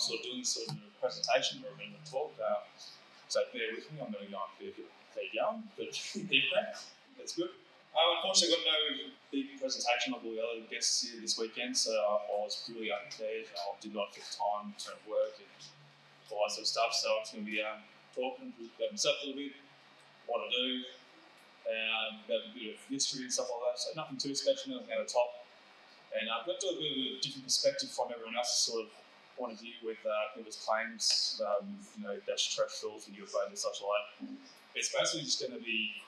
sort of doing this sort of presentation or a bit of a talk. So bear with me, I'm going to go on a bit going, but that's good. Unfortunately, I've got no big presentation like all the other guests here this weekend, so I was purely unprepared. I did not get time to work and all that sort of stuff, so I'm just going to be talking about myself a little bit, what I do, about a bit of history and stuff like that, so nothing too special, nothing out of the top. And I've got to do a bit of a different perspective from everyone else's sort of point of view with people's claims, extraterrestrials and UFOs and such like. It's basically just going to be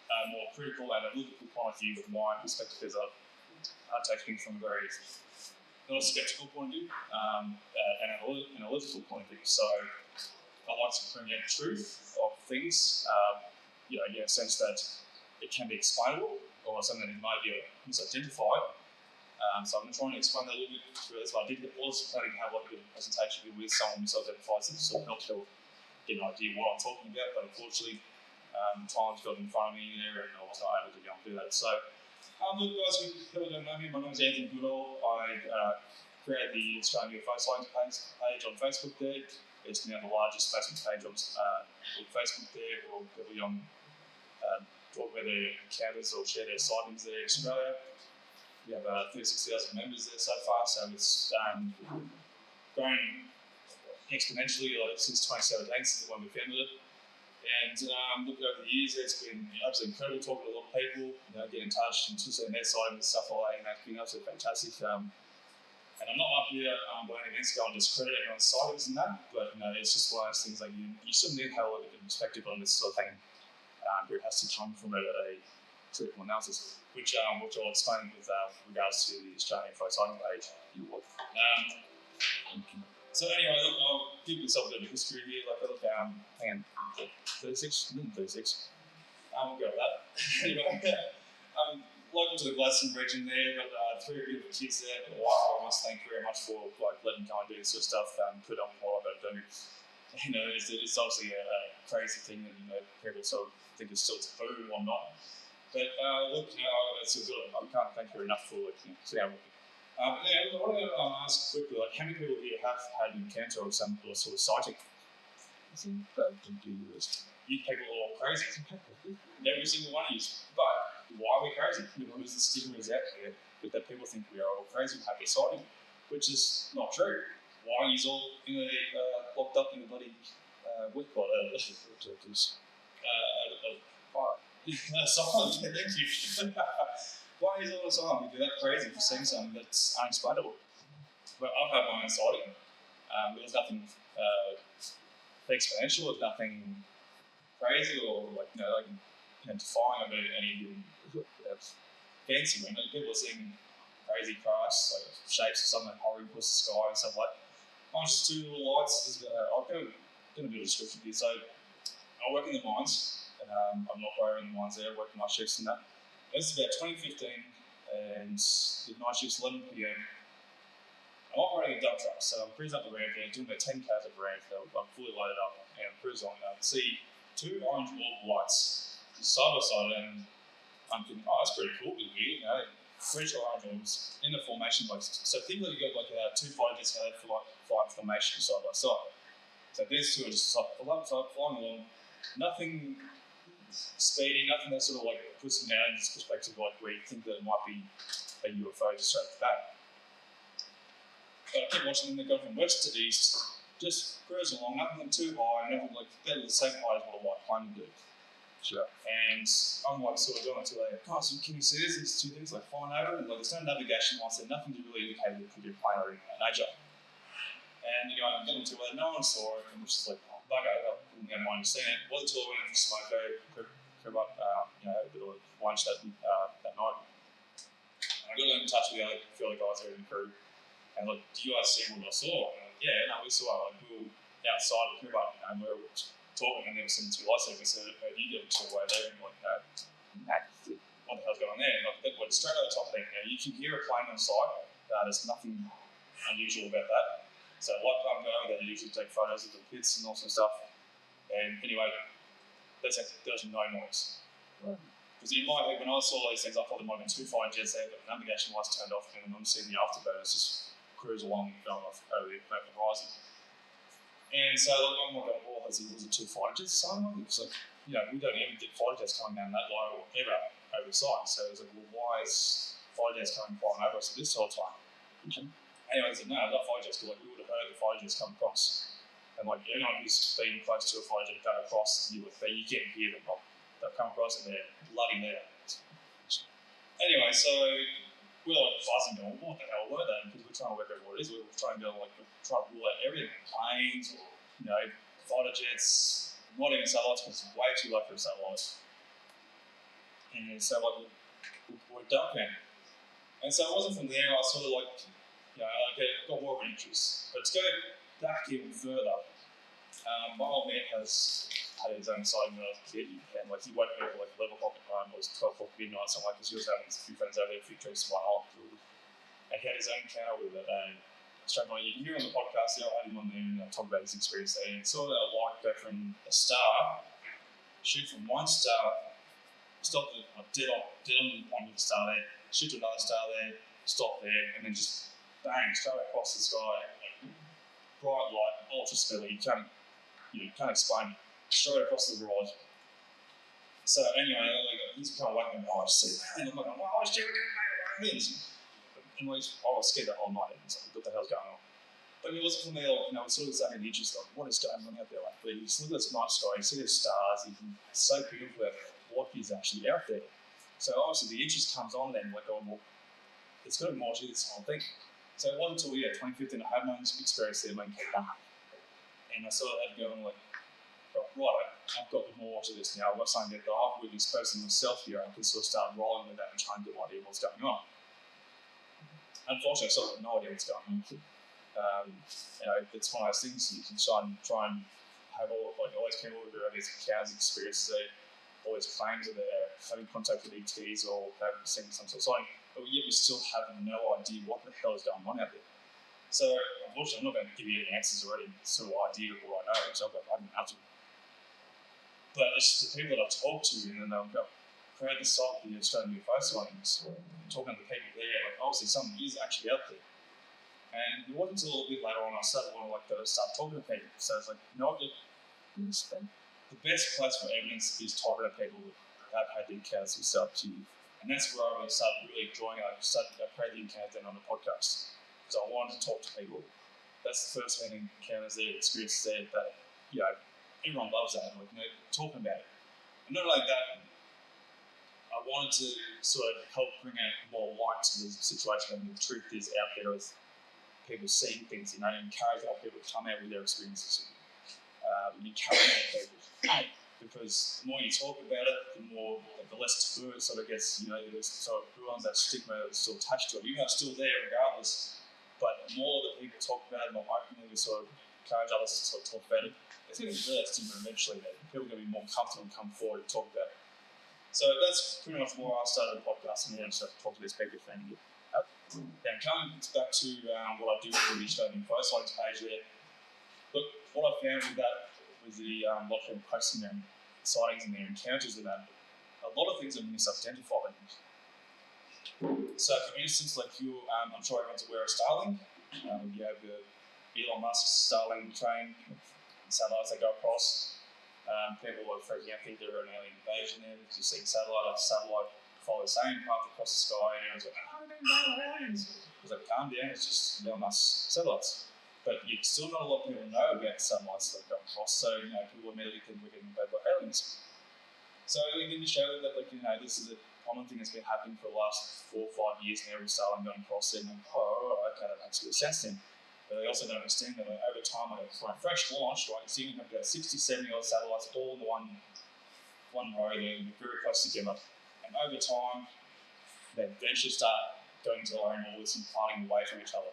a more critical and analytical point of view of my perspective as I take things from a very, not a skeptical point of view, an analytical point of view. So I like to bring out the truth of things, in a sense that it can be explainable or something that might be misidentified. So I'm trying to explain that a little bit through this. I was planning to have like a bit of a presentation with someone who misidentifies it, so it helps people get an idea what I'm talking about, but unfortunately, time's got in front of me there and I was not able to go and do that. So, look guys, who don't know me, my name is Anthony Goodall. I created the Australian UFO Science page on Facebook there. It's now the largest Facebook page on Facebook there. Where people talk about their encounters or share their sightings there in Australia. We have 36,000 members there so far, so it's grown exponentially since 2017, since when we founded it. And look, over the years, it's been absolutely incredible talking to a lot of people, get in touch and just seeing their side and stuff like that. It's been absolutely fantastic. And I'm not up here by any means going to discredit everyone's sightings and that, but it's just one of those things like you shouldn't need to have a look at the perspective on this sort of thing. It has to come from a critical analysis, which I'll explain with regards to the Australian UFO Sighting page. So anyway, look, I'll give myself a bit of history here. Like, look, hang on, 36, 36. We'll go with that. Anyway, local to the Gladstone region there, got 3 beautiful kids there. But I must thank very much for letting go and do this sort of stuff. Put up what I've got to do. It's obviously a crazy thing that people sort of think is still taboo or not. But look, I can't thank you enough for seeing I want to ask quickly, how many people here have had an encounter or some sort of sighting? You people are all crazy. Every single one of you. But why are we crazy? Because the stigma is out there that people think we are all crazy and have a sighting, which is not true. Why are you all locked up in a bloody silent? Thank you. Why is all the time you're that crazy for seeing something that's unexplainable? But I've had my own sighting. There's nothing exponential. There's nothing crazy or defying about any fancy. People are seeing crazy crafts, like shapes of something hovering across the sky and stuff like that. I'm just 2 little lights. I'll go a bit of a description here. So I work in the mines. I'm an operator in the mines there, working my shifts and that. This is about 2015, and the night shift's 11 p.m. I'm operating a dump truck, so I'm cruising up the ramp there, doing about 10 k's of ramp. I'm fully loaded up, and I'm cruising on. I see 2 orange orb lights side by side, and I'm thinking, oh, that's pretty cool, weird, 3 orange orbs in the formation. So think that you've got 2 fighter jets for flight formation side by side. So these 2 are just flying along, nothing speedy, nothing that sort of puts them down in this perspective where you think that it might be a UFO just straight off the bat. But I keep watching them, they go from west to east, just cruising along, nothing too high, nothing they're the same height as what a white plane would do. Sure. And I'm sort of going to guys, can you see this? These 2 things flying over, and there's no navigation lights, there's nothing to really indicate it could be a plane or nature. And I'm getting to where no one saw it, and which is bugger, I didn't mind seeing it. Wasn't until I went into smoke, crib up, a bit of lunch that night. And I got in touch with the few other guys there in the crew, and do you guys see what I saw? And we saw it. We were outside the crib up, and we were talking, and there was some 2 lights there. We said, you get 2 away there, and what the hell's going on there? And it went straight over the top of there. You can hear a plane on site. There's nothing unusual about that. So light plane going, they usually take photos of the pits and all sorts of stuff. And anyway, there's no noise. Because in my head, when I saw these things, I thought there might have been 2 fighter jets there, but the navigation lights turned off, and I'm seeing the afterburn. It's just cruise along, going off over the horizon. And so like, I'm like, well, was it two fighter jets or something? It's like, we don't even get fighter jets coming down that low ever over the side. So it was like, well, why is fighter jets coming flying over us this whole time? Anyway, I said, no, not fighter jets, because like, we would have heard the fighter jets come across. And like, anyone who's been close to a fighter jet go across, you can't hear them. They'll come across and they're bloody there. Anyway, so we're like fussing going, what the hell were they? Because we're trying to work out what it is. We're trying to try to rule out everything, planes or fighter jets, not even satellites, because it's way too low for a satellite. And so like we're duck man. And so it wasn't from there. I sort of like got more of an interest. But to go back even further, my old man has had his own side when I was a kid, and like he woke me up at like 11 o'clock at night, it was 12 o'clock midnight, something like, because he was having a few friends over there, a few drinks, my aunt, and he had his own encounter with it. And straight away, you can hear on the podcast, I had him on there and talk about his experience there, and saw that light go from a star, shoot from one star, stop dead on the point of the star there, shoot to another star there, stop there, and then just bang, straight across the sky, like, bright light, ultra speedy, you can't explain it. Straight across the horizon. So anyway, like, he's kind of waking me up, I just see that, and I'm like, oh shit, we're doing it. And I was scared the whole night, and so what the hell's going on? But it wasn't from there, like, it's sort of starting to interest, like, what is going on out there? Like, but you just look at this night sky, you see the stars, it's so beautiful what is actually out there. So obviously the interest comes on then, like, well, it's got to be more to this whole thing. So it wasn't until 2015 I had my own experience there, and I sort of had to go and like, right, I've got more to this now. I've got something that I've really exposed to myself here. I can sort of start rolling with that and trying to get an idea what's going on. Unfortunately, I still have no idea what's going on. It's one of those things you can try and have all these people who have these encounters, experiences, all these claims that they're having contact with ETs or having seen some sort of sign, but yet we still have no idea what the hell is going on out there. So, unfortunately, I'm not going to give you any answers already, sort of idea of what I know, so I haven't answered. But it's the people that I've talked to, and then they'll go create the site for the Australian UFO sightings, talking to the people there, like obviously something is actually out there. And it wasn't until a bit later on I started wanting to start talking to people. So it's like, the best place for evidence is talking to people that have had the encounters themselves to you. And that's where I started really enjoying it. I created the encounter then on the podcast. Because I wanted to talk to people. That's the first hand encounters there, experiences there that, everyone loves that, talking about it. And not only that, I wanted to sort of help bring out more light to the situation, and the truth is out there with people seeing things, encourage other people to come out with their experiences, encourage people. Because the more you talk about it, the less taboo it sort of gets, there's sort of ruins that stigma that's still attached to it. It's still there regardless, but the more that people talk about it, more openly we sort of encourage others to sort of talk about it, it's going to be less stigma eventually, that people are going to be more comfortable and come forward and talk about it. So that's pretty much why I started the podcast, and then started to talk to these people and then coming back to what I do with the Australian UFO sightings page there. Look, what I found with that was the lot of people posting their sightings and their encounters with that. A lot of things are misidentified. So, for instance, like I'm sure everyone's aware of Starlink. You have the Elon Musk's Starlink train, satellites that go across. People are freaking out, think they're an alien invasion there because you see satellite after satellite follow the same path across the sky, and everyone's like, aliens! It's like, calm down, it's just Elon Musk's satellites. But still not a lot of people know about satellites that go across, so people immediately think we're getting invaded by aliens. So we need to show that this is a common thing that's been happening for the last 4 or 5 years now with Starlink going across there, and okay, that makes good sense then. But they also don't understand that over time, for a fresh launch, right, so you can have about 60, 70 odd satellites all in one row, they're very close together. And over time, they eventually start going to their own orbits and parting away from each other.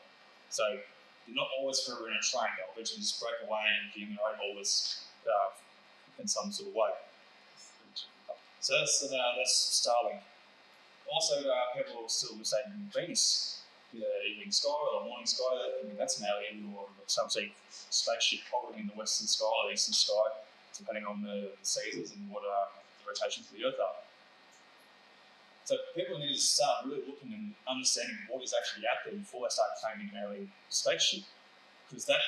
So they're not always forever in a train, they'll eventually just break away and get in their own orbits in some sort of way. So that's Starlink. Also, people are still mistaking Venus, the evening sky or the morning sky. That's an alien or some sort of spaceship hovering in the western sky or the eastern sky, depending on the seasons and what the rotations of the Earth are. So people need to start really looking and understanding what is actually out there before they start claiming an alien spaceship, because that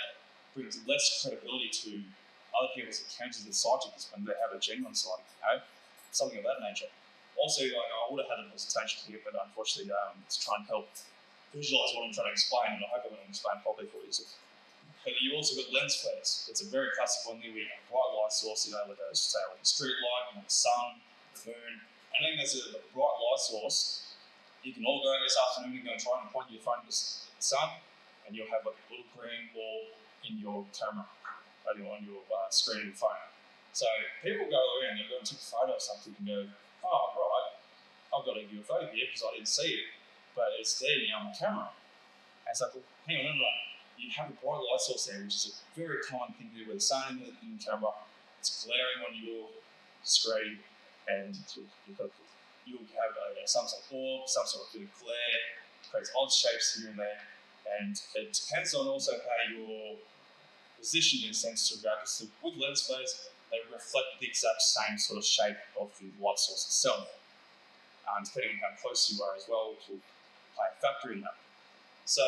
brings less credibility to other people's encounters with psychics when they have a genuine sighting, something of that nature. Also, I would have had a presentation here, but unfortunately, to try and help visualize what I'm trying to explain, and I hope I'm going to explain properly for you. But you also got lens flares. It's a very classic one there. We have a bright light source, like a street light, the sun, the moon, and then there's a bright light source. You can all go this afternoon and go and try and point your phone to the sun, and you'll have like a little green ball in your camera, on your screen of your phone. So people go around, they'll go and take a photo of something and go, oh, right, I've got a UFO here because I didn't see it, but it's there now on the camera. And it's like, well, hang on, you have a bright light source there, which is a very common thing to do with the sun in the camera. It's glaring on your screen, and you'll have some sort of orb, some sort of glare, creates odd shapes here and there, and it depends on also how you're positioned in a sense to regard, because with lens flares, they reflect the exact same sort of shape of the light source itself. Depending on how close you are as well, which will play a factor in that. So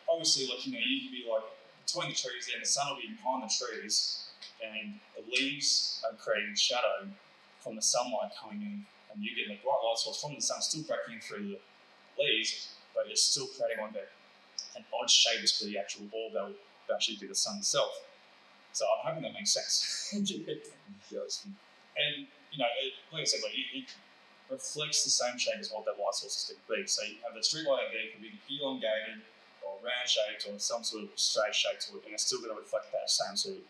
obviously, you can be like between the trees there, and the sun will be behind the trees, and the leaves are creating shadow from the sunlight coming in, and you're getting a bright light source from the sun still breaking in through the leaves, but it's still creating like an odd shape for the actual orb that will actually be the sun itself. So I'm hoping that makes sense. And like I said, it reflects the same shape as what that light source is going to be. So you have the street light out there, it can be elongated or round shaped or some sort of straight shape to it, and it's still going to reflect that same sort of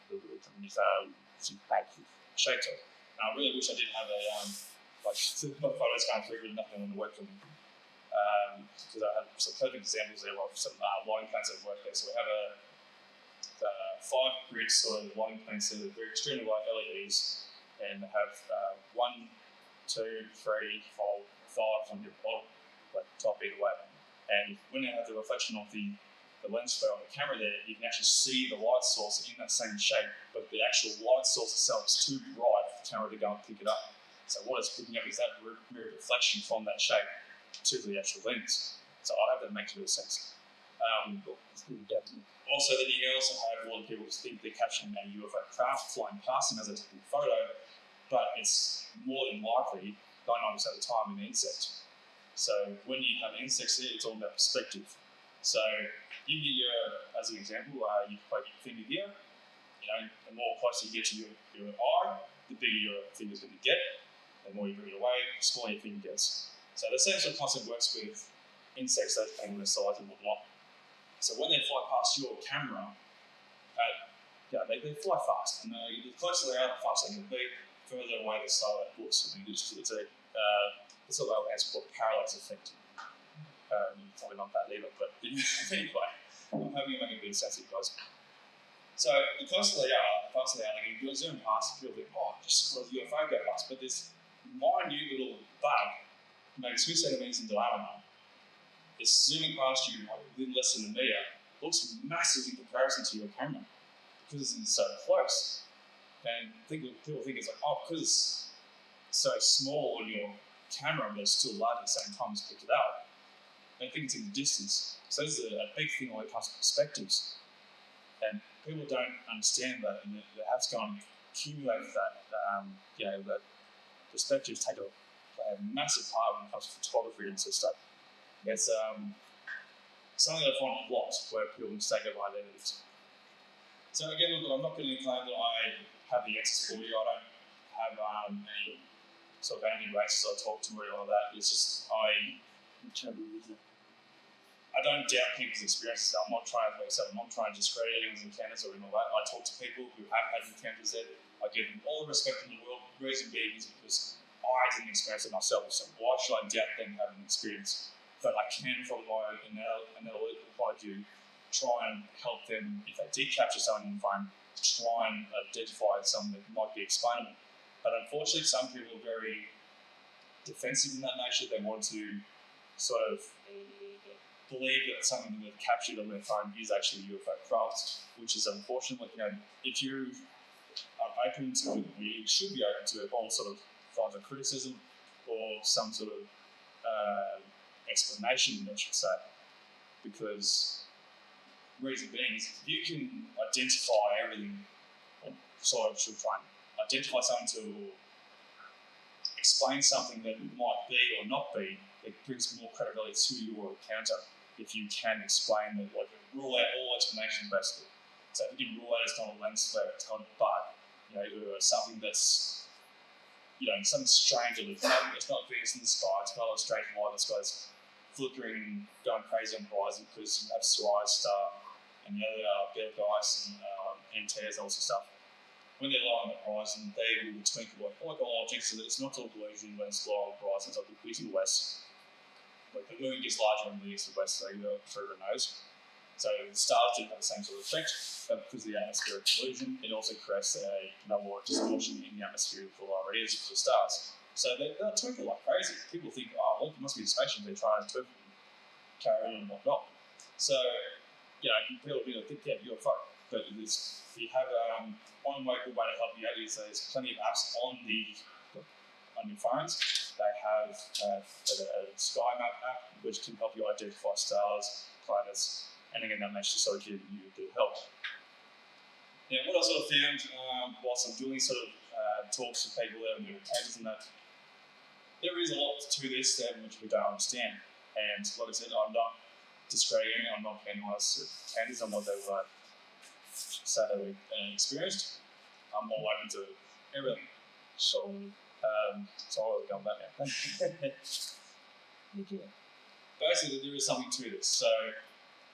shape to it. And I really wish I did have my photos going through, but nothing on the work for me. Because I had some perfect examples there of some lighting plants that work there. So we have a 5-grid sort of lighting plants that are very extremely light LEDs, and have 1, 2, 3, 4, 5 on your bottom, like top either way. And when you have the reflection of the lens flare on the camera there, you can actually see the light source in that same shape, but the actual light source itself is too bright for the camera to go and pick it up. So what it's picking up is that mirror reflection from that shape to the actual lens. So I hope that makes a bit of sense. Also, then you also have a lot of people think they're capturing a UFO craft flying past them as they're taking a photo, but it's more than likely 99% of the time an insect. So when you have insects here, it's all about perspective. So you get as an example, you put your finger here. The more closer you get to your eye, the bigger your finger's going to get. The more you bring it away, the smaller your finger gets. So the same sort of concept works with insects, that depending on their size and whatnot. So when they fly past your camera, they fly fast, and the closer they are, the faster they can be. Further away, the slower it looks. It's what it's called parallax effect. Probably not that either, but anyway, I'm hoping you make a bit of sense, guys. So the closer they are, the faster they are. Like if you zoom past, you'll think, oh, just saw a UFO go past. But this minute little bug, maybe 2 centimeters in diameter, is zooming past you within less than a meter, looks massive in comparison to your camera because it's so close. And people think it's like, oh, because it's so small on your camera, but it's still large at the same time as picked it up. They think it's in the distance. So this is a big thing when it comes to perspectives. And people don't understand that, and they have to go and accumulate that. That perspectives play a massive part when it comes to photography and stuff. It's something that I find a lot where people mistake their identities. So again, look, I'm not going to claim that I have the answers for you. I don't have any sort of any races I talk to or anything like that. It's just I don't doubt people's experiences. I'm not trying to I'm not trying to discredit anyone's encounters or anything like that. I talk to people who have had encounters there. I give them all the respect in the world. Reason being is because I didn't experience it myself. So why should I doubt them having an experience? But I can, from my analytical point of view, try and help them, if they did capture something in phone, try and identify something that might be explainable. But unfortunately, some people are very defensive in that nature. They want to sort of believe that something that they've captured on their phone is actually a UFO craft, which is unfortunate. If you are open to it, you should be open to it, all sort of forms of criticism or some sort of explanation, I should say, because reason being is if you can identify everything, or sort of should try and identify something to explain something that might be or not be, it brings more credibility to your encounter if you can explain it, like rule out all explanations basically. So if you can rule out it's not a lens flare, it's not a bug, or something that's, something strange, it's not Venus in the sky, it's not a strange light in the sky, it's flickering and going crazy on the horizon because you have Sirius star and the other better guys and Thea and all sorts of stuff. When they're low on the horizon, they will twinkle like all objects, so that it's not all illusion when it's low on the horizon, it's like the to the west. Like the moon gets larger in the east and west, so everyone knows. So the stars do have the same sort of effect, but because of the atmospheric illusion, it also creates a more distortion in the atmosphere for lower it is for the stars. So they'll twinkle like crazy. People think, oh, look, it must be the spaceship, they're trying to twinkle and carry on and whatnot. So, people think, yeah, you're fine. But you have one way to help you out is there's plenty of apps on your phones. They have a sky map app which can help you identify stars, planets, anything of that nature, so it can do help. Yeah, what I sort of found whilst I'm doing sort of talks to people that are doing pages and that, there is a lot to this which we don't understand. And like I said, I'm not discrediting, I'm not penalising candidates on what they were say they were experienced. I'm all open to everything. So I'll go on that now. Thank you. Basically, there is something to this. So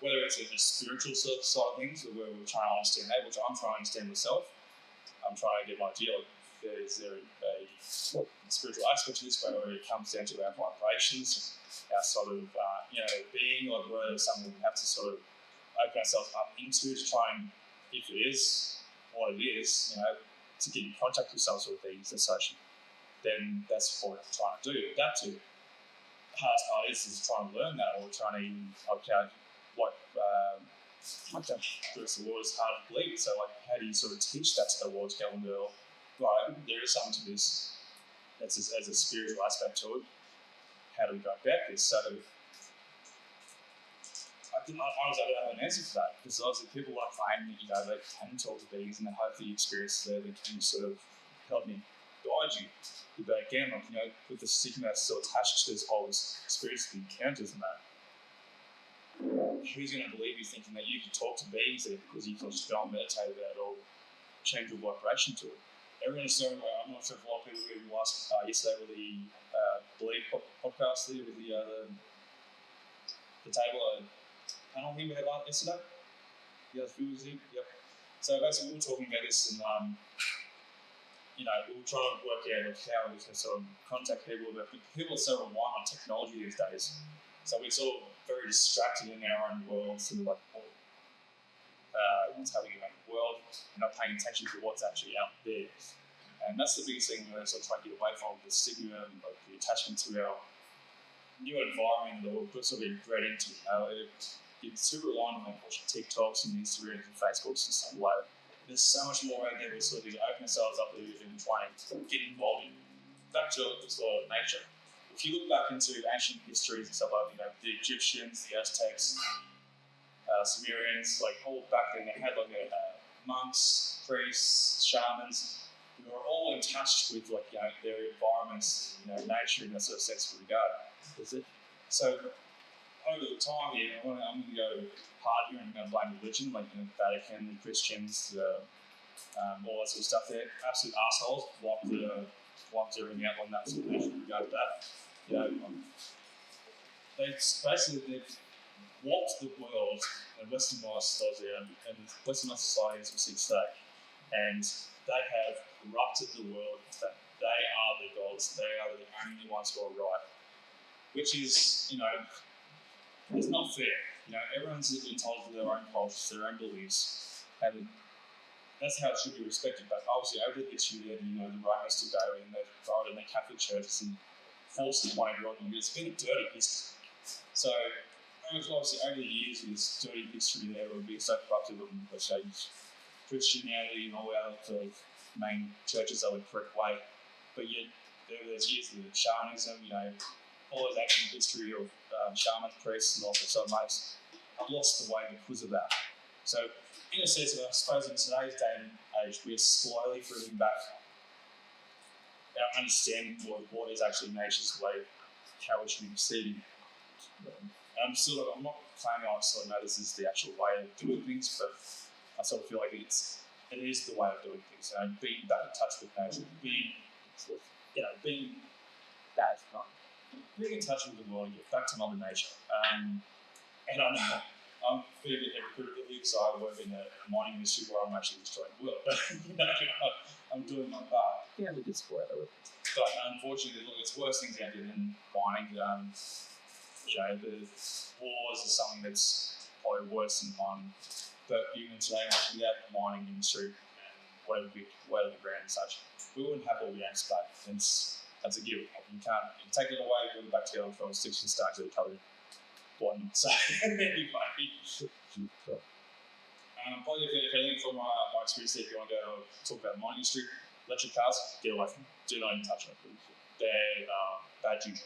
whether it's a spiritual side of things, where we're trying to understand that, which I'm trying to understand myself, I'm trying to get my idea of is there a spiritual aspect to this where it comes down to our vibrations, our sort of being, or whether it's something we have to sort of open ourselves up into to try and, if it is what it is, to get in contact with some sort of things and such, then that's what we're trying to do, adapt to. The hardest part is trying to learn that, or trying to the word is hard to believe. So how do you sort of teach that to the world, girl and girl? Right, there is something to this. That's as a spiritual aspect to it. How do we go about this? So I honestly don't have an answer for that, because obviously people like claim that they can talk to beings and they have the experience there that can sort of help me guide you. But again, with the stigma that's still attached to this whole experience of encounters and that, who's going to believe you thinking that you can talk to beings there because you can just go and meditate about it or change your vibration to it? Everyone's saying, I'm not sure if a lot of people who watched yesterday with the Believe podcast there with the table panel thing we had yesterday. The other few was here. Yep. So basically, we were talking about this, and we were trying to work out how we can sort of contact people. But people are so reliant on technology these days, so we're sort of very distracted in our own world, sort of what's happening in the world, and not paying attention to what's actually out there. And that's the biggest thing we're sort of trying to get away from, the stigma and the attachment to our new environment that we're sort of bred into. It's super reliant on watching TikToks and Instagrams and Facebooks and stuff like that. There's so much more out there. We sort of open ourselves up to and try and get involved in back to sort of nature. If you look back into ancient histories and stuff like the Egyptians, the Aztecs, Sumerians, all back then they had monks, priests, shamans. We were all in touch with their environments, nature in that sort of sense regard. So over the time, I'm going to go hard here and I'm going to blame religion, the Vatican, the Christians, all that sort of stuff there. Absolute assholes, wiped everything out on that sort of nation regard to that. They've warped the world and westernized society and westernized society as we see today. And they have corrupted the world that they are the gods, they are the only ones who are right. Which is, it's not fair. Everyone's entitled to their own cultures, their own beliefs, and that's how it should be respected. But obviously, over the history there, the Romans took over and they've brought in the Catholic churches and forced it one everyone. It's been a dirty history. So, obviously, over the years, this dirty history there will be so corrupted and Christianity and all the other sort of main churches are the correct way. But yet, there's years of shamanism, all those ancient history of shaman priests and all sorts of mates have lost the way because of that. So, in a sense, I suppose in today's day and age, we're slowly bringing back our understanding what is actually nature's way, how we should be proceeding. I'm not claiming I sort of know this is the actual way of doing things, but I sort of feel like it is the way of doing things. Being back in touch with nature, being in touch with the world, get back to Mother Nature. And I know I'm fairly hypocritical because I work in a mining industry where I'm actually destroying the world, but I'm doing my part. Yeah, we did swear though. But unfortunately, look, it's worse things out there than mining. The wars is something that's probably worse than mining. But even today, without the mining industry and whatever we wet on the ground and such, we wouldn't have all the ants back. That's a given. You take it away, go back to the old fellow sticks and start to recover one. So anyway. Probably if anything from my experience, if you want to go talk about the mining industry, electric cars, get away from them. Do not even touch them. They're bad juju.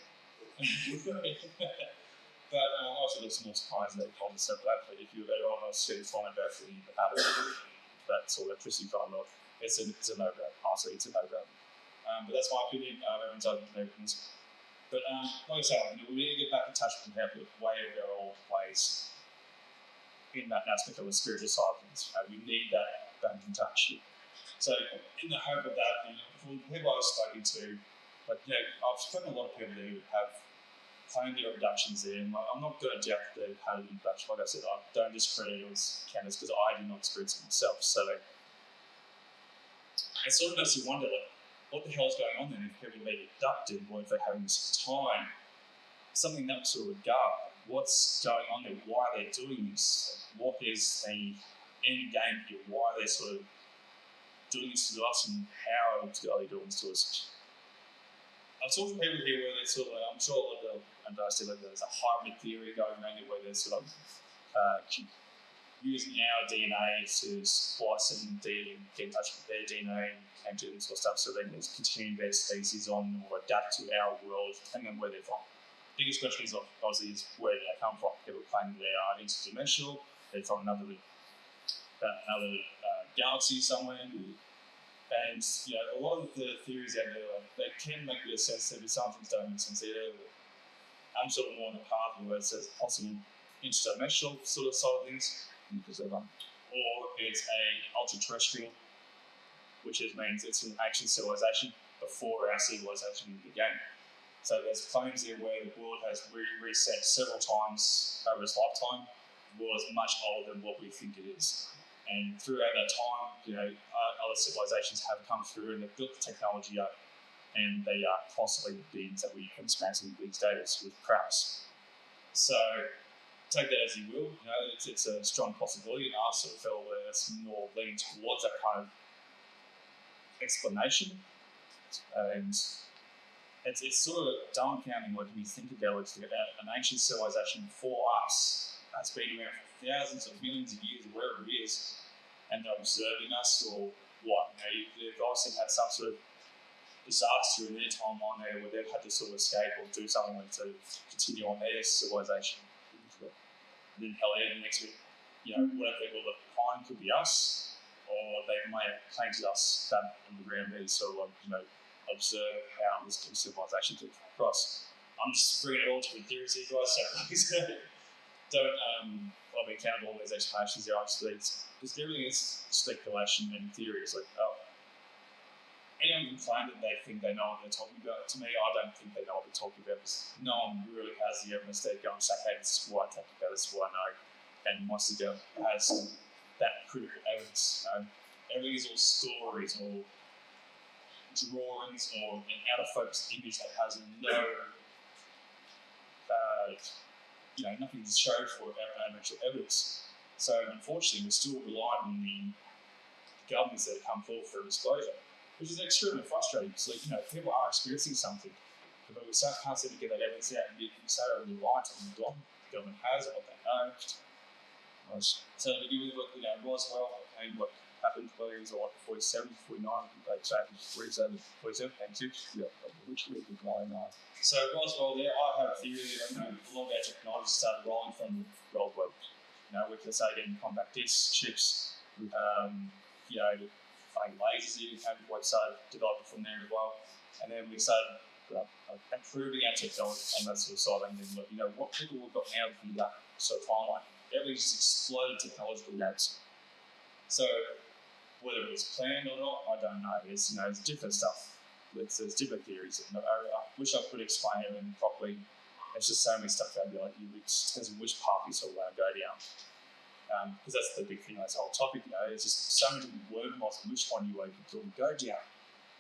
But also there's some more surprise that called the stuff that, but if you ever almost see flying about the habit that sort of electricity car milk, it's a no-go. Honestly, it's a no-go. But that's my opinion. Everyone's other opinions. But like I said, we need to get back in touch with the way of our old ways in that aspect of the spiritual side of things. We need that back in touch. So, in the hope of that, from people I've spoken to, I've spoken to a lot of people who have claimed their abductions there, and I'm not going to doubt that they've had an abduction. Like I said, I don't discredit it as candidates because I did not experience it myself. So, it sort of makes you wonder, what the hell's going on then if people are being abducted, or if they're having this time, something in that sort of regard. What's going on there? Why are they doing this? What is the end game here? Why are they sort of doing this to us, and how are they doing this to us? I've talked to people here where they're sort of, I'm sure a lot of them understand that there's a hybrid theory going around where they're sort of using our DNA to splice and get in touch with their DNA and do this sort of stuff so they can continue their species on or adapt to our world, depending on where they're from. The biggest question is obviously is where they come from. People claim they are interdimensional, they're from another galaxy somewhere. And a lot of the theories out there, they can make a bit of sense there, but some things don't make sense either. I'm sort of more on the path where it says possible interdimensional sort of side of things, or it's a ultra-terrestrial, which means it's an ancient civilization before our civilization began. So there's claims there where the world has reset several times over its lifetime. The world is much older than what we think it is. And throughout that time, other civilizations have come through and they've built the technology up, and they are possibly the beings that we experience these days with crabs. So take that as you will. It's a strong possibility, and I sort of feel that it's more leaning towards that kind of explanation. And it's sort of dumbfounding when you think about it. An ancient civilization before us has been around for thousands of millions of years, wherever it is, and they're observing us, or what? They've obviously had some sort of disaster in their timeline there where they've had to sort of escape or do something to continue on their civilization. And then hell yeah, the next bit, whatever they call the time could be us, or they may have planted us that on the ground there, so observe how this civilization took across. I'm just bringing it all to the theories here, guys, so please don't hold me accountable all these explanations there. Obviously, just everything is speculation and theories. Anyone can claim that they think they know what they're talking about. To me, I don't think they know what they're talking about because no one really has the evidence to go and say, hey, this is what I talk about, this is what I know. And once again, has that critical evidence. Everything is all stories or drawings or an out of focus image that has nothing to show for actual evidence. So unfortunately, we're still relying on the governments that have come forward for disclosure, which is extremely frustrating because people are experiencing something, but we can't seem to get that evidence out, and you say over reliant on the government has what they know. So to begin with, Roswell, what happened when he was 47, 49, they changed 47, 47, and 6. Yeah, literally the going on. So Roswell there, I have a theory that a lot of our technology started rolling from Roswell. We can start getting compact disc chips, lasers even came before we started developing from there as well. And then we started improving our technology on that sort of side. And then, what people have got now from that sort of timeline, everything's exploded technological gaps. So whether it was planned or not, I don't know. It's different stuff. There's different theories. I wish I could explain it properly. There's just so many stuff out there. It just depends on which path you sort of want to go down. Because that's the big thing on this whole topic. It's just so many different wormholes and which one you want to go down.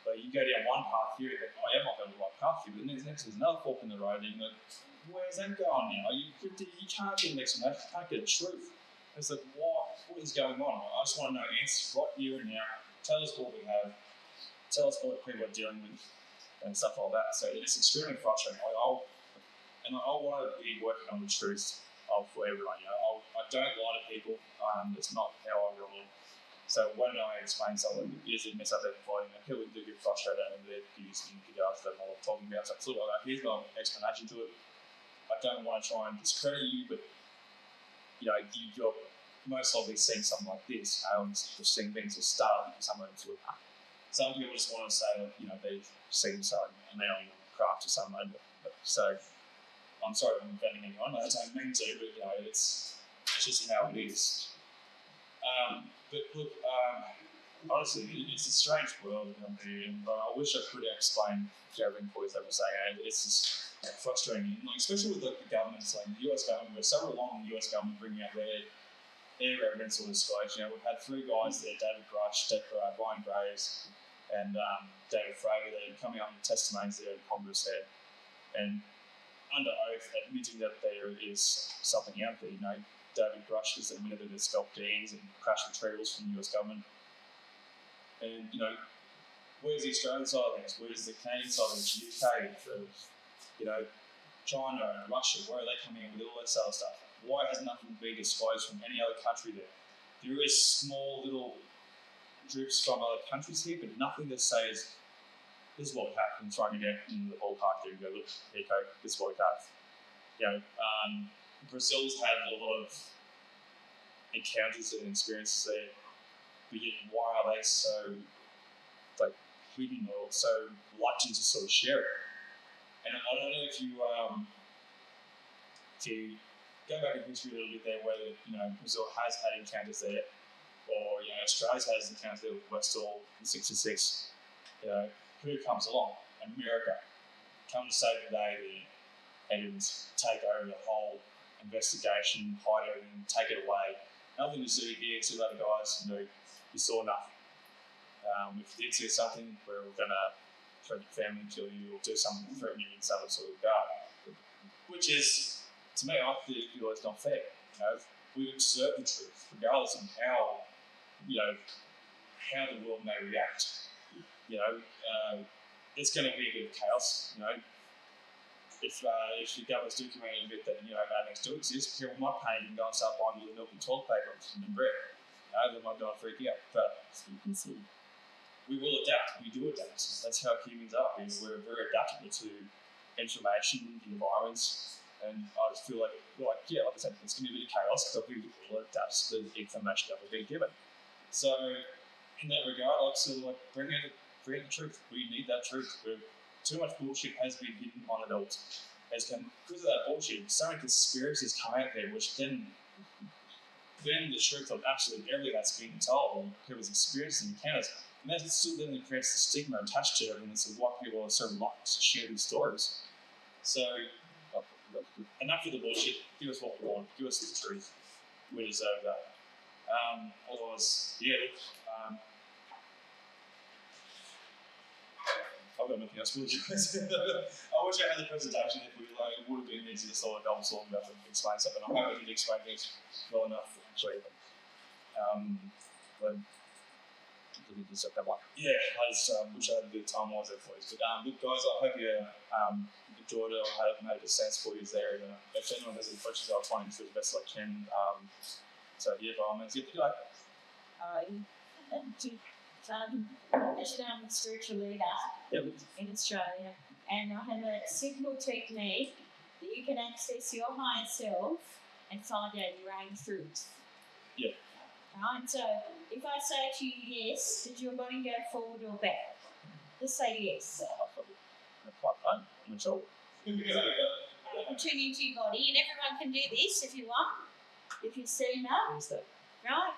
But you go down one path here, and I might go the right path here, but then there's another fork in the road, and you're like, where's that going now? You can't get the next one. You can't get the truth. It's like, what is going on? I just want to know answers right here and now. Tell us what we have. Tell us what people are dealing with and stuff like that. So it's extremely frustrating. I want to be working on the truth for everyone. I don't lie to people. It's not how I roll. So when I explain something, is it misidentified? People do get frustrated and they're using regards to what I'm talking about. So it's sort of like, here's my explanation to it. I don't want to try and discredit you, but you're most likely seeing something like this. You're seeing things that start somewhere into it. Some people just want to say that they've seen something now in craft or something. So I'm sorry if I'm offending anyone. I don't mean to, but it's just how it is. But look, honestly, it's a strange world out there, and I wish I could explain everything for you that we're saying. It's just frustrating, especially with the governments, like the US government. We're so reliant on the US government bringing out their evidence or disclosure. We've had three guys there: David Grush, Brian Graves, and David Frager. They're coming up with testimonies there in Congress there, and under oath admitting that there is something out there. David Grush has admitted that there's scalp beings and crash retrievals from the US government. And, where's the Australian side of things? Where's the Canadian side of things? UK, China and Russia, where are they coming in with all that sort of stuff? Why has nothing been disclosed from any other country there? There is small little drips from other countries here, but nothing that says, this is what we have. I'm trying to get in the ballpark here and go, look, here, this is what we have. Brazil's had a lot of encounters and experiences there, but yet why are they so hidden or so reluctant to sort of share it? And I don't know if you go back in history a little bit there, whether Brazil has had encounters there, or Australia's has encounters there with Westall in '66. Who comes along? America come to save the day there and take over the whole investigation, hide everything, take it away. Nothing to see here, see other guys, you saw nothing. If you did see something, we're going to threaten your family, kill you, or do something to threaten you in some sort of regard. Which is, to me, I feel it's not fair. We observe the truth, regardless of how the world may react. It's going to be a bit of chaos. If the governments do come out and admit that bad things do exist, people might panic and go and start buying little milk and toilet paper and bread. They might go and freak out. But we will adapt. We do adapt. That's how humans are. We're very adaptable to information, the environments, and I just feel like I said, it's going to be a bit of chaos because we will adapt to the information that we're being given. So, in that regard, bring out the truth. We need that truth. Too much bullshit has been hidden on adults. Because of that bullshit, so many conspiracies come out there, which then the truth of absolutely everything that's being told and people's experiences and encounters, and that still then creates the stigma attached to everything. So why people are so reluctant to share these stories. So enough of the bullshit. Give us what we want. Give us the truth. We deserve that. Otherwise, I've got nothing else for you guys. I wish I had the presentation if it would have been easy to sort of double talk about and explain something. I'm hoping I did explain things well enough, actually. But yeah, I just wish I had a bit of time wise there for you. But look, guys, I hope you enjoyed it. I hope it made a sense for you there. And if anyone has any questions, I'll try and do the best I can. So yeah, by all means, if you like. Actually, I'm a spiritual leader in Australia, and I have a simple technique that you can access your higher self and find out your own truth. Yeah. Right? So if I say to you yes, does your body go forward or back? Just say yes. I'm not sure. Tune into your body, and everyone can do this if you want. If you see no, Who's that? right?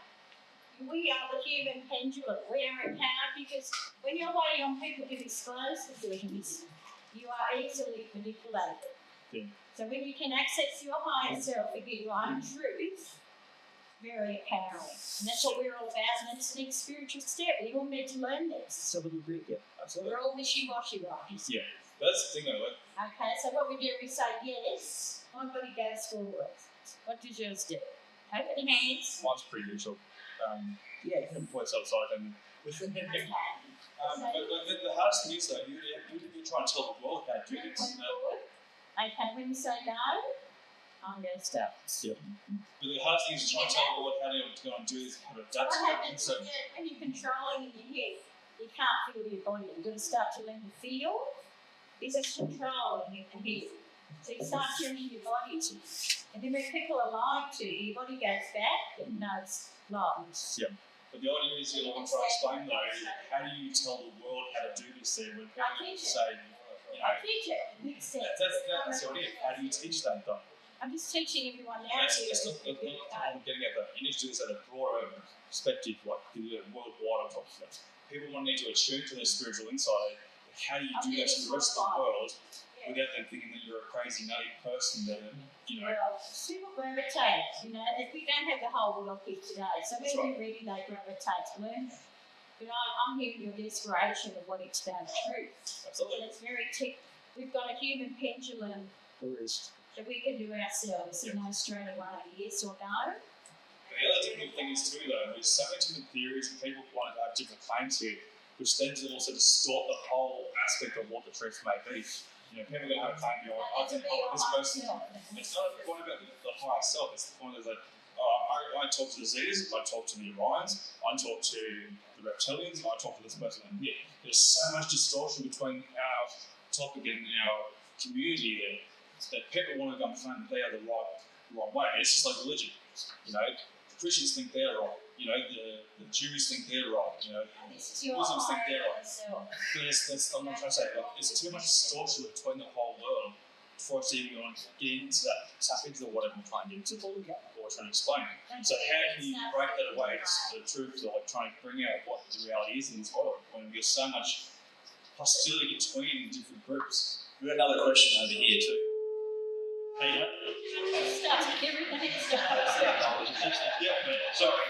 We are the human pendulum. We are empowered because when you're waiting on people to disclose the things, you are easily manipulated. Yeah. So when you can access your higher self and get your own truth, very empowering. And that's what we're all about, and it's the next spiritual step. We're all meant to learn this. Some of the Greek, yeah, absolutely. We're all wishy-washy, right? Yeah, that's the thing though. Like, Okay, so what we do, we say yes, my body goes forward. What does yours do? Open your hands. mine's pretty neutral. Yeah, Points outside and. Okay. But the hardest thing is though, you try and tell the world how to do this. Okay, when you say no, I'm going to stop. Yeah. But the hardest thing is to try and tell the world how to go and do this, how to adapt What to it. happens So, when you're controlling in your head? You can't feel your body. You've got to start to learn to feel. This is controlling in the head. So you start tuning your body to. And then when people are lying to you, your body goes back and knows lies. yeah. But the idea is, what I'm trying to explain though, is how do you tell the world how to do this there when people say, you I know, teach it. It makes sense. that's the idea. How do you teach that though? I'm just teaching everyone now. That's not what I'm getting at though. You need to do this at a broader perspective, like worldwide. I'm talking about. People want to need to attune to their spiritual insight. How do you do that to the rest of the world without them thinking that you're a crazy, nutty person that, you know. Well, people gravitate, you know, we don't have the whole world here today. So when they're ready, they gravitate to learn. But I'm hearing your desperation of wanting to know the truth. Absolutely. And it's very we've got a human pendulum there is. that we can do ourselves in no straight away, yes or no. The other difficult thing is too though, there's so many different theories and people want to have different claims here, which then to also distort the whole aspect of what the truth may be. You know, people are going to have a claim, you know, I think this person, it's not a point about the higher self, it's the point of that, I talk to the Zetas, I talk to the Orions, I talk to the reptilians, I talk to this person in here. There's so much distortion between our topic and our community there that people want to go and claim that they are the right way. It's just like religion, you know. Christians think they're right, you know, the Jews think they're right, you know, Muslims think they're right. I'm not trying to say, like, there's too much distortion between the whole world before it's even going to get into that, tap into whatever I'm trying to get into, or trying to explain. So how can you break that away to the truth, or like trying to bring out what the reality is in this world when there's so much hostility between different groups? We've got another question over here too. Hey, yeah, sorry.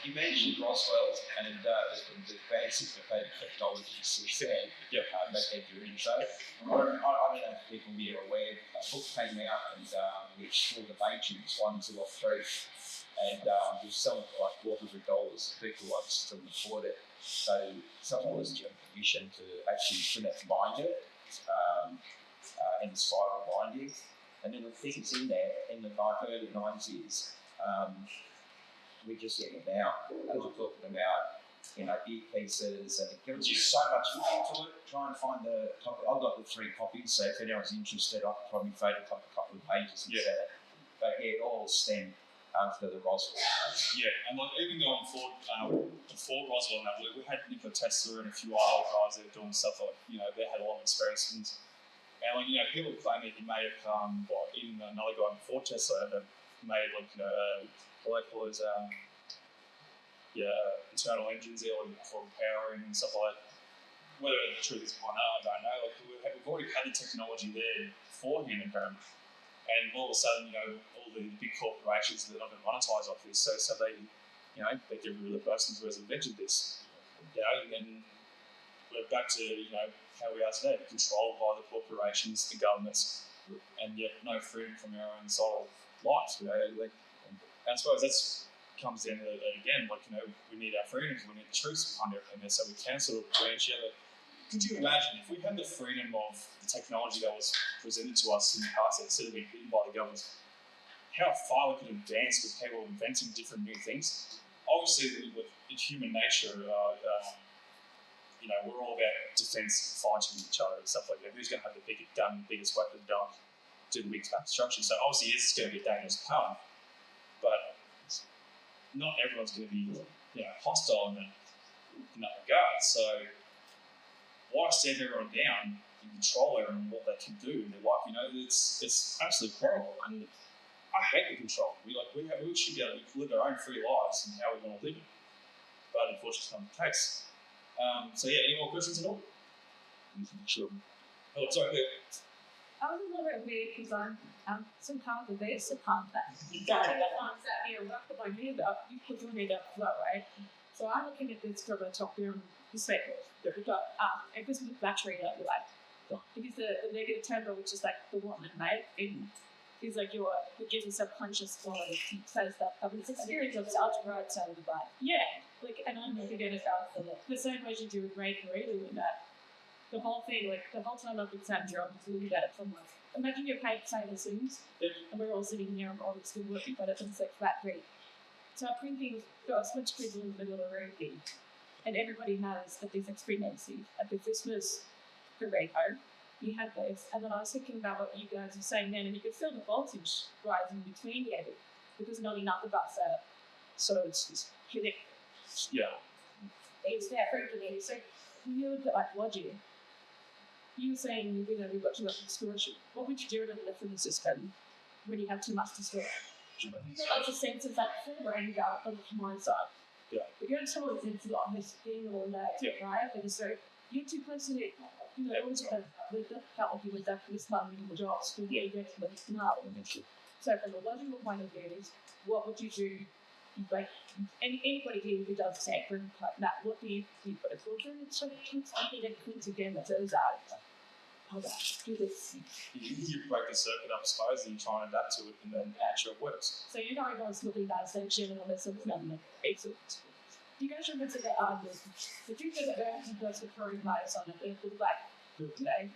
You mentioned Roswell and the basic of technology since then. Yep. That gave you an intro. I don't know if people here are aware, a book came out and which called the Ancients 1, 2 or 3. And it was selling for like $400. People like couldn't afford it. So someone was given permission to actually print it and bind it in the spiral binding. And then the things in there in the early 90s, we're just getting it out. And we're talking about, you know, ear pieces, and there was just so much into it. Try and find the copy. I've got the 3 copies, so if anyone's interested, I could probably photocopy a couple of pages and send it. But yeah, it all stemmed after the Roswell. Yeah, and like even going forward, before Roswell, now we had Nikola Tesla and a few other guys that were doing stuff like, you know, they had a lot of experience. And like, you know, people claim that he may have even another guy before Tesla had made like, you know, what they call his internal engines there for powering and stuff like that. Whether the truth is behind that, I don't know. Like we've already had the technology there beforehand, apparently. And all of a sudden, you know, all the big corporations that are not going to monetize off this, so they, you know, they get rid of the person who has invented this. You know, and we're back to, you know, how we are today, controlled by the corporations, the governments, and yet no freedom from our own side of life. You know, like, and I suppose that's comes down to again, like, you know, we need our freedoms, we need the truth behind everything there, so we can sort of branch out. Could you imagine if we had the freedom of the technology that was presented to us in the past instead of being hidden by the government, how far we could advance with people inventing different new things? Obviously, with human nature, you know, we're all about defence, fighting each other and stuff like that. Who's going to have the biggest gun, biggest weapon gun do the mixed construction. So obviously it's going to be a dangerous path, but not everyone's going to be hostile in that regard. So why stand everyone down and control everyone what they can do in their life? It's absolutely horrible. I mean, I hate the control. We should be able to live our own free lives and how we want to live it. But unfortunately, it's not the case. So yeah, any more questions at all? Sure. Oh, sorry. I was a little bit weird because I'm some kind of a best apart that. You don't have time sat here and wrap my head up. You put your head up that way. So I'm looking at this from a top-down perspective. We've got this with battery that we like. Because the negative terminal, which is like the woman, right? And he's like it gives you subconscious quality. So stuff. But it's experience of right side of the bike. Yeah. And I'm looking at it the same way you do with Ray Carrillo with that. The whole thing, the whole time I've been sat here, I'm just looking at it from imagine you're paid saying the things, and we're all sitting here and obviously working, but it's like flat rate. So I'm thinking, got so much people in the middle of the room, and everybody knows that there's experiences. At the Christmas Pareto, you had this, and then I was thinking about what you guys were saying then, and you could feel the voltage rising between you, because not enough of us are sort of connected. Yeah. It's that frequently. So when you look at like logic, you were saying we've got too much distortion. What would you do in a different system when you have too much distortion? You got lots of senses that full range out on my side. Yeah. But you're going to tell us it's on this thing all day, right? And so you're too close to it. Always help you with that this time in the jobs for the agents now. So from a logical point of view, what would you do? Like anybody here who does tech or like that, what do you put a filter in? So something that clicks again that goes out. Hold on, do this. You break the circuit up, I suppose, and you try and adapt to it, and then actually it works. So you know everyone's looking at ascension and all this sort of stuff. You guys remember that the dude that does the curry lights on it, it was like,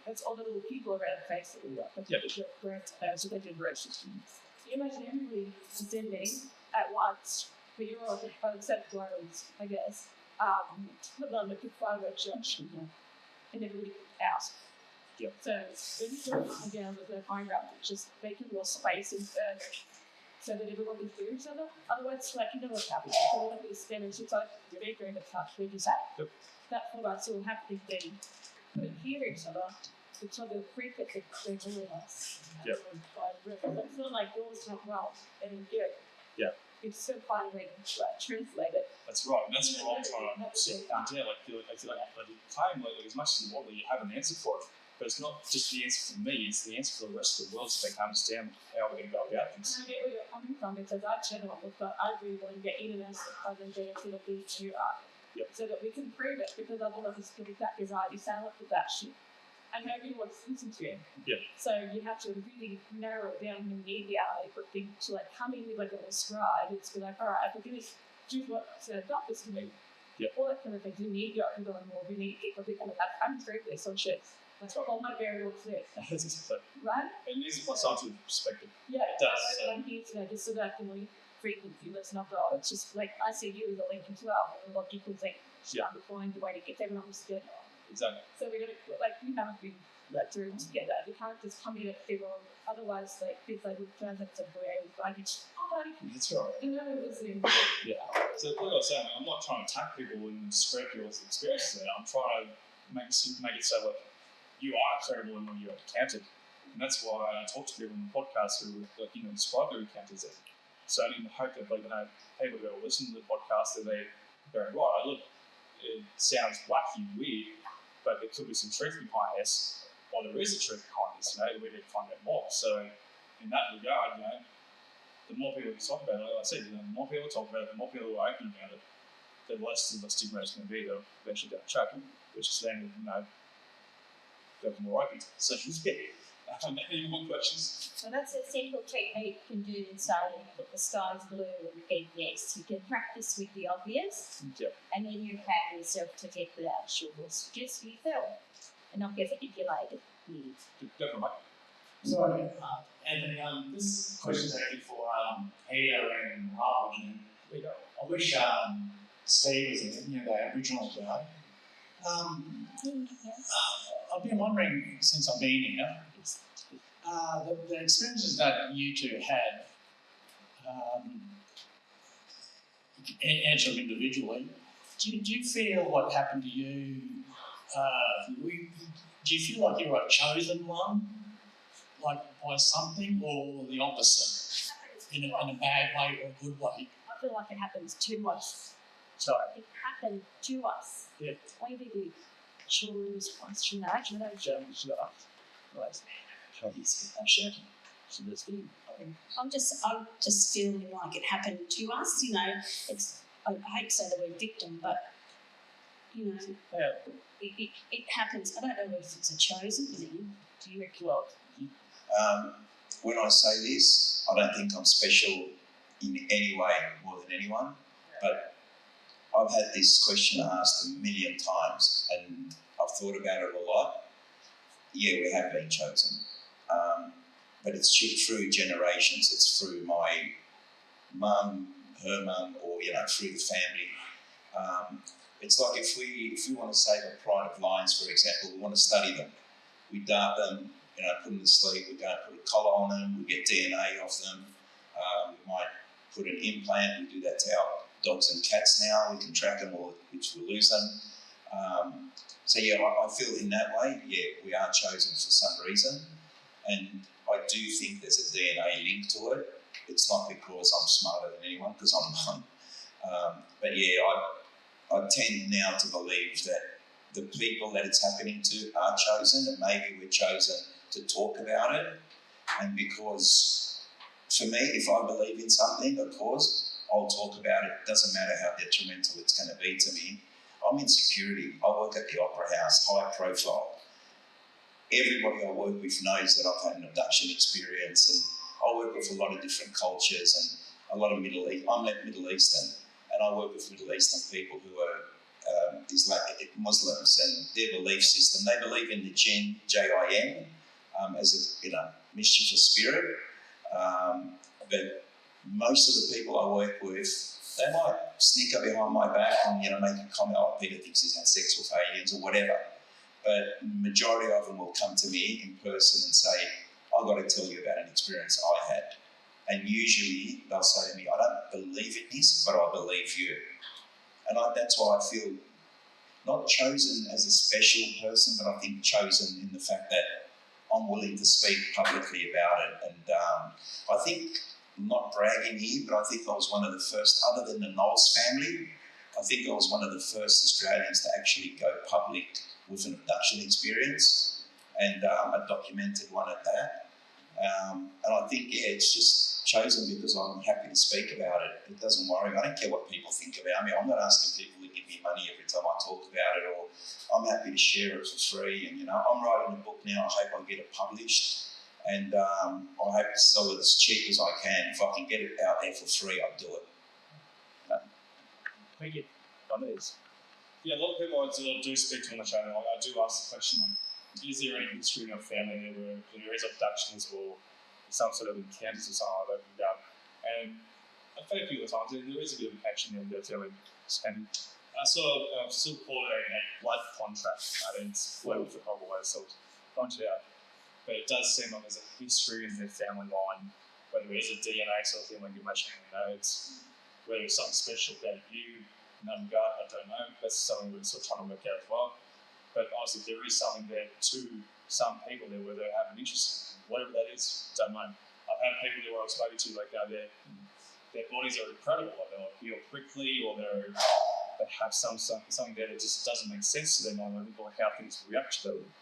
it's all the little people around the face that we got. So they did roast systems. So you imagine everybody ascending at once, but you're all except drones, I guess. Put on the Kifago church and everybody else. Yep. So when you go again with the fine route, just making more space in so that everyone can hear each other. Otherwise, what's happening. So one of these standards, it's like you're very the touch, we just have that for us all happening then. Couldn't hear each other. It's like a frequent thing to us. Yep. It's not like yours went well and good. Yeah. It's so finally translate it. That's right, and that's what I'm trying to sit down. I feel like claim as much as you want that you have an answer for it. But it's not just the answer for me, it's the answer for the rest of the world so they can understand how we're going to go about things. I get where you're coming from because I channel it, but I really want to get in and out of the dance of these you are. Yep. So that we can prove it because otherwise it's going to be exactly right. You sound like that shit. And nobody wants to listen to you. Yeah. So you have to really narrow it down immediately for things to come in with a stride. It's be like, all right, we're going to do what doctors can do. Yeah. All that kind of thing. We need your people more. We need people who kind of have unfriendly on shit. That's what all my variables is. Right? And this is what scientific perspective. Yeah, it does. I'm here today just so that I can really frequently listen up to all. It's just like I see you as a link as well. And a lot of people think I'm find the way to get everyone together. Exactly. So we're gonna we haven't been through together. We can't just come in at everyone. Otherwise, it's like we turn it to where it's That's right. Yeah. So like I was saying, I'm not trying to attack people and spread people's experiences. I'm trying to make it so like you are credible in when you're encountered. And that's why I talk to people in the podcast who describe their encounters. So in the hope that people go listen to the podcast and they go, right, look, it sounds wacky, weird, but there could be some truth behind this, or there is a truth behind this, we need to find out more. So in that regard, the more people we talk about it, like I said, the more people talk about it, the more people are open about it, the less the stigma is going to be. They'll eventually go track them, which is then, they'll be more open. So any more questions? So that's a simple technique you can do inside that the sky's blue and yes, you can practice with the obvious, and then you have yourself to get the actual just for yourself, and not get manipulated. Go for it, mate. Sorry, Anthony, this question's actually for Thea and Harlan. I wish Steve was in it, the Aboriginal guy. I've been wondering since I've been here, the experiences that you two had, answer them individually. Do you feel what happened to you? Do you feel like you were a chosen one, like by something, or the opposite, in a bad way or a good way? I feel like it happens to us. Sorry. It happened to us. Yeah. Maybe the children's question that. I'm just feeling like it happened to us. You know, I hate to say the word victim, but you know, it happens. I don't know if it's a chosen thing. Do you reckon? Well, when I say this, I don't think I'm special in any way more than anyone, but I've had this question asked a million times and I've thought about it a lot. Yeah, we have been chosen, but it's through generations. It's through my mum, her mum, or through the family. It's like if we want to save a pride of lions, for example, we want to study them. We dart them, put them to sleep. We go put a collar on them. We get DNA off them. We might put an implant. We do that to our dogs and cats now. We can track them, or which we lose them. So yeah, I feel in that way, yeah, we are chosen for some reason, and I do think there's a DNA link to it. It's not because I'm smarter than anyone, because I'm not. But yeah, I tend now to believe that the people that it's happening to are chosen, and maybe we're chosen to talk about it. And because, for me, if I believe in something, of course, I'll talk about it. It doesn't matter how detrimental it's going to be to me. I'm in security. I work at the Opera House, high profile. Everybody I work with knows that I've had an abduction experience, and I work with a lot of different cultures and a lot of Middle East. I'm Middle Eastern, and I work with Middle Eastern people who are Islamic Muslims, and their belief system. They believe in the jinn, J-I-N, as a mischievous spirit. But most of the people I work with, they might snicker behind my back and make a comment, oh, Peter thinks he's had sex with aliens or whatever. But the majority of them will come to me in person and say, I've got to tell you about an experience I had. And usually they'll say to me, I don't believe in this, but I believe you. And that's why I feel not chosen as a special person, but I think chosen in the fact that I'm willing to speak publicly about it. And I think, I'm not bragging here, but I think I was one of the first, other than the Knowles family, I think I was one of the first Australians to actually go public with an abduction experience, and I documented one at that. And I think, yeah, it's just chosen because I'm happy to speak about it. It doesn't worry me. I don't care what people think about me. I'm not asking people to give me money every time I talk about it, or I'm happy to share it for free. And, I'm writing a book now. I hope I get it published. And I hope to sell it as cheap as I can. If I can get it out there for free, I'll do it. Thank you. Yeah, a lot of people I do speak to on the channel. I do ask the question, is there any history in your family where there is abductions or some sort of encounters or something like that? And a fair few of the times there is a bit of action in there too. And I sort of still call it a blood contract. It's whatever the proper way to point it out. But it does seem like there's a history in their family line, whether it is a DNA sort of thing, like you mentioned in the notes, whether it's something special about you, none gut, I don't know. That's something we're sort of trying to work out as well. But honestly, there is something there to some people there where they have an interest, whatever that is, don't know. I've had people there where I've spoken to, like their bodies are incredible, like they'll heal quickly, or they have something there that just doesn't make sense to them, or how things react to them.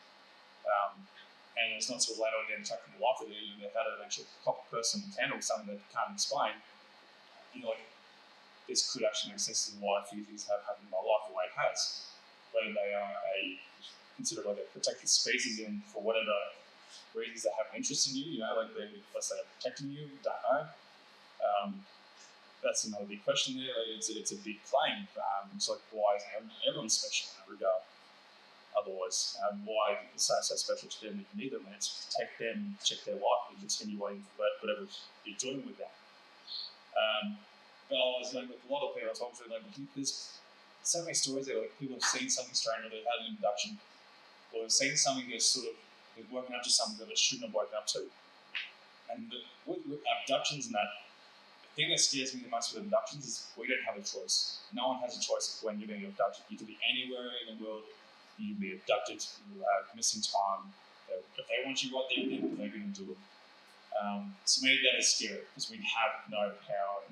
And it's not sort of later on down the track in the life that they've had an actual proper person handle something that can't explain. Like, this could actually make sense to why a few things have happened in my life the way it has. Whether they are considered like a protected species and for whatever reasons they have an interest in you, like let's say they're protecting you, don't know. That's another big question there. It's a big claim. It's like, why isn't everyone special in that regard? Otherwise, why is it so special to them if you need them? And it's protect them, check their life, and continue whatever you're doing with them. But I was like, with a lot of people I talk to, there's so many stories there, like people have seen something strange, or they've had an abduction, or they've seen something that's sort of they're woken up to something that they shouldn't have woken up to. And with abductions and that, the thing that scares me the most with abductions is we don't have a choice. No one has a choice when you're being abducted. You could be anywhere in the world, you can be abducted, you have missing time. If they want you right there, they're going to do it. To me, that is scary because we have no power,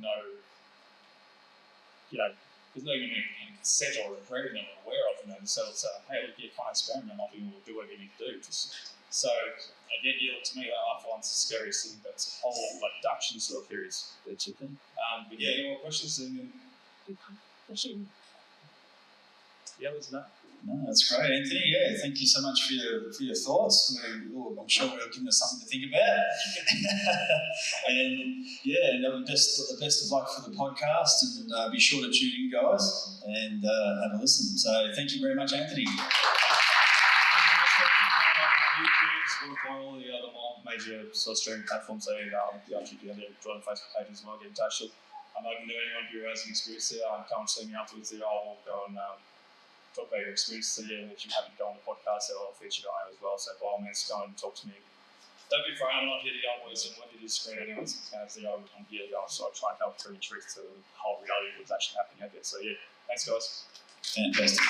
there's no even consent or agreement that we're aware of. So it's hey, look, you're fine, experiment, I think we'll do what you need to do. So, again, to me, I find it's the scariest thing that's the whole abduction sort of theories. That's okay. But yeah, any more questions? Yeah, there's that. No, that's great, Anthony. Yeah, thank you so much for your thoughts. I'm sure we're giving us something to think about. And yeah, the best of luck for the podcast, and be sure to tune in, guys, and have a listen. So thank you very much, Anthony. YouTube, Spotify, all the other more major sort of streaming platforms. So the YouTube, join the Facebook page as well. Get in touch. I'm open to anyone who has an experience there. Come and see me afterwards. I'll go and talk about your experience there. If you haven't gone on the podcast, I'll feature you as well. So by all means, go and talk to me. Don't be afraid. I'm not here to go on words and what it is screen anyway. I'm here to go. So I try and help bring truth to the whole reality of what's actually happening out there. So yeah, thanks guys. Fantastic.